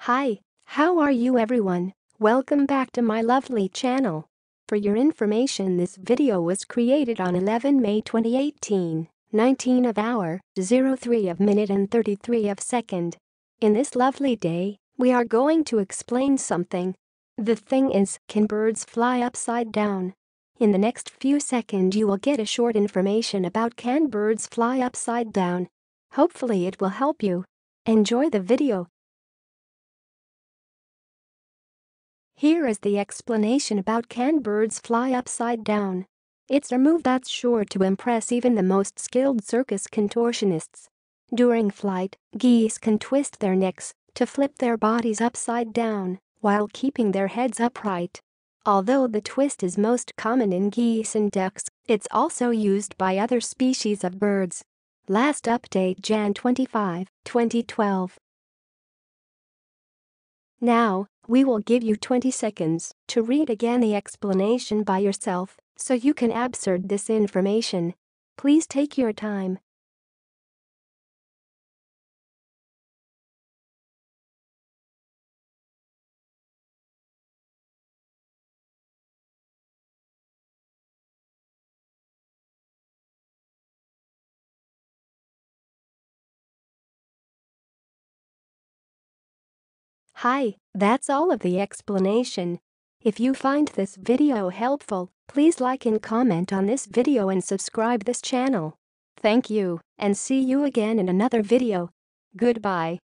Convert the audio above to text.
Hi, how are you everyone? Welcome back to my lovely channel. For your information, this video was created on 11 May 2018, 19 of hour, 03 of minute and 33 of second. In this lovely day, we are going to explain something. The thing is, can birds fly upside down? In the next few seconds you will get a short information about can birds fly upside down. Hopefully it will help you. Enjoy the video. Here is the explanation about can birds fly upside down. It's a move that's sure to impress even the most skilled circus contortionists. During flight, geese can twist their necks to flip their bodies upside down while keeping their heads upright. Although the twist is most common in geese and ducks, it's also used by other species of birds. Last update Jan 25, 2012. Now, we will give you 20 seconds to read again the explanation by yourself so you can absorb this information. Please take your time. Hi, that's all of the explanation. If you find this video helpful, please like and comment on this video and subscribe this channel. Thank you, and see you again in another video. Goodbye.